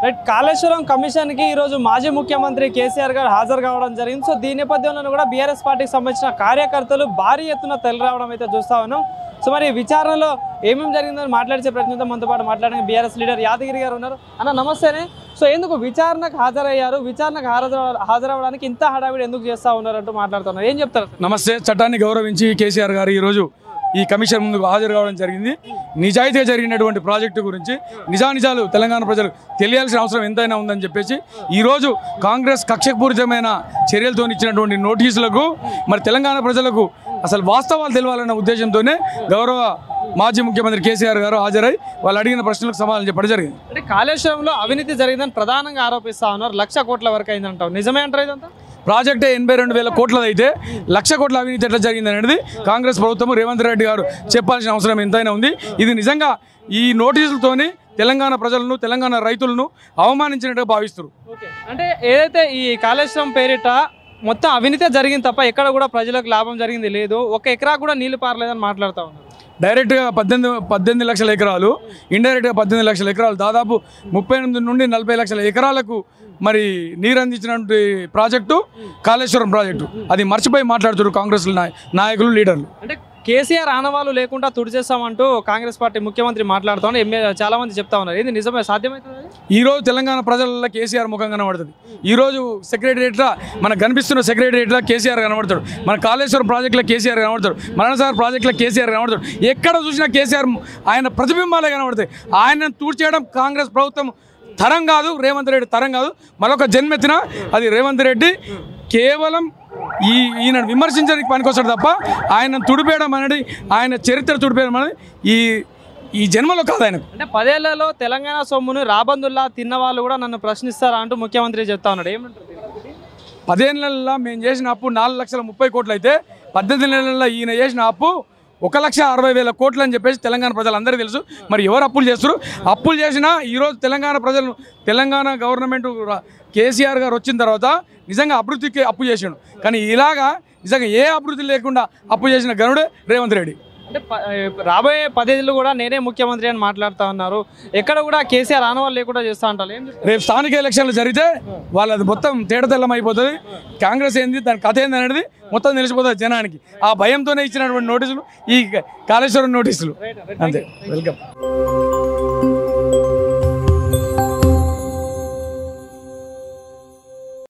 Right Kaleshwaram కమిషన్కి ఈరోజు మాజీ ముఖ్యమంత్రి కేసీఆర్ గారు హాజరు కావడం జరిగింది. సో దీని నేపథ్యంలో కూడా బీఆర్ఎస్ పార్టీకి సంబంధించిన కార్యకర్తలు భారీ ఎత్తున తరలి రావడం అయితే చూస్తా ఉన్నాం. సో మరి విచారణలో ఏమేమి జరిగిందని మాట్లాడే ప్రయత్నించాం. మనతో పాటు మాట్లాడడానికి బీఆర్ఎస్ లీడర్ యాదగిరి గారు ఉన్నారు. అన్న నమస్తేనే. సో ఎందుకు విచారణకు హాజరయ్యారు, విచారణకు హాజరవడానికి ఇంత హడావిడి ఎందుకు చేస్తూ ఉన్నారంటూ మాట్లాడుతున్నారు, ఏం చెప్తారు? నమస్తే. చట్టాన్ని గౌరవించి కేసీఆర్ గారు ఈరోజు ఈ కమిషన్ ముందుకు హాజరు కావడం జరిగింది. నిజాయితీగా జరిగినటువంటి ప్రాజెక్టు గురించి నిజానిజాలు తెలంగాణ ప్రజలు తెలియాల్సిన అవసరం ఎంతైనా ఉందని చెప్పేసి ఈరోజు కాంగ్రెస్ కక్షపూరితమైన చర్యలతో ఇచ్చినటువంటి నోటీసులకు మరి తెలంగాణ ప్రజలకు అసలు వాస్తవాలు తెలవాలన్న ఉద్దేశంతోనే గౌరవ మాజీ ముఖ్యమంత్రి కేసీఆర్ గారు హాజరై వాళ్ళు అడిగిన ప్రశ్నలకు సమాధానం చెప్పడం జరిగింది. అంటే కాళేశ్వరంలో అవినీతి జరిగిందని ప్రధానంగా ఆరోపిస్తా ఉన్నారు. 1,00,000 కోట్ల వరకు అయిందంటావు, నిజమే అంటారు? ఇదంతా ప్రాజెక్టే 82,000 కోట్లది అయితే 1,00,000 కోట్ల అవినీతి ఎట్లా జరిగింది అనేది కాంగ్రెస్ ప్రభుత్వం రేవంత్ రెడ్డి గారు చెప్పాల్సిన అవసరం ఎంతైనా ఉంది. ఇది నిజంగా ఈ నోటీసులతోని తెలంగాణ ప్రజలను తెలంగాణ రైతులను అవమానించినట్టుగా భావిస్తారు. అంటే ఏదైతే ఈ కాళేశ్వరం పేరిట మొత్తం అవినీతి జరిగింది తప్ప ఎక్కడ కూడా ప్రజలకు లాభం జరిగింది లేదు, 1 ఎకరా కూడా నీళ్లు పారలేదని మాట్లాడుతూ ఉన్నారు. డైరెక్ట్గా 18 లక్షల ఎకరాలు, ఇండైరెక్ట్గా 18 లక్షల ఎకరాలు, దాదాపు 38 నుండి 40 లక్షల ఎకరాలకు మరి నీరు అందించినటువంటి ప్రాజెక్టు కాళేశ్వరం ప్రాజెక్టు. అది మర్చిపోయి మాట్లాడుతున్నారు కాంగ్రెస్ నాయకులు, లీడర్లు. అంటే కేసీఆర్ ఆనవాళ్ళు లేకుండా తుడిచేస్తామంటూ కాంగ్రెస్ పార్టీ ముఖ్యమంత్రి మాట్లాడుతూ చాలా మంది చెప్తా ఉన్నారు. ఇది నిజమే, సాధ్యమవుతుంది? ఈరోజు తెలంగాణ ప్రజలలో కేసీఆర్ ముఖం కనబడుతుంది. ఈరోజు సెక్రటరియట్లా మనకు కనిపిస్తున్న సెక్రటరియట్లా కేసీఆర్ కనబడతాడు, మన కాళేశ్వరం ప్రాజెక్టులో కేసీఆర్ కనబడతాడు, మరణసాగర్ ప్రాజెక్టులో కేసీఆర్ కనబడతాడు. ఎక్కడ చూసినా కేసీఆర్ ఆయన ప్రతిబింబాలే కనబడతాయి. ఆయనను తూడ్చేయడం కాంగ్రెస్ ప్రభుత్వం తరం కాదు, రేవంత్ రెడ్డి తరం కాదు. మరొక జన్మెత్తిన అది రేవంత్ రెడ్డి కేవలం ఈయన విమర్శించడానికి పనికొస్తాడు తప్ప ఆయన తుడిపేయడం అనేది, ఆయన చరిత్ర తుడిపేయడం అనేది ఈ జన్మలో కాదు ఆయనకు. అంటే 10 ఏళ్లలో తెలంగాణ సొమ్మును రాబందుల్లా తిన్న వాళ్ళు కూడా నన్ను ప్రశ్నిస్తారా అంటూ ముఖ్యమంత్రి చెప్తా ఉన్నాడు. ఏమంటారు? 10 ఏళ్ళల్లో మేము చేసిన అప్పు 4,30,000 కోట్లు అయితే 18 నెలల్లో ఈయన చేసిన అప్పు 1,60,000 కోట్లు అని చెప్పేసి తెలంగాణ ప్రజలందరికీ తెలుసు. మరి ఎవరు అప్పులు చేస్తారు? అప్పులు చేసినా ఈరోజు తెలంగాణ ప్రజలను, తెలంగాణ గవర్నమెంట్ కేసీఆర్ గారు వచ్చిన తర్వాత నిజంగా అభివృద్ధికి అప్పు చేసాడు. కానీ ఇలాగా నిజంగా ఏ అభివృద్ధి లేకుండా అప్పు చేసిన గనుడే రేవంత్ రెడ్డి. అంటే రాబోయే 10 ఏళ్ళు కూడా నేనే ముఖ్యమంత్రి అని మాట్లాడుతూ ఉన్నారు. ఎక్కడ కూడా కేసీఆర్ ఆనవాళ్ళు లేకుండా చేస్తూ ఉంటారు. రేపు స్థానిక ఎలక్షన్లు జరిగితే వాళ్ళది మొత్తం తేటతెల్లం అయిపోతుంది. కాంగ్రెస్ ఏంది, దాని కథ ఏంది అనేది మొత్తం తెలిసిపోతుంది జనానికి. ఆ భయంతోనే ఇచ్చినటువంటి నోటీసులు ఈ కాళేశ్వరం నోటీసులు. అంతే. వెల్కమ్.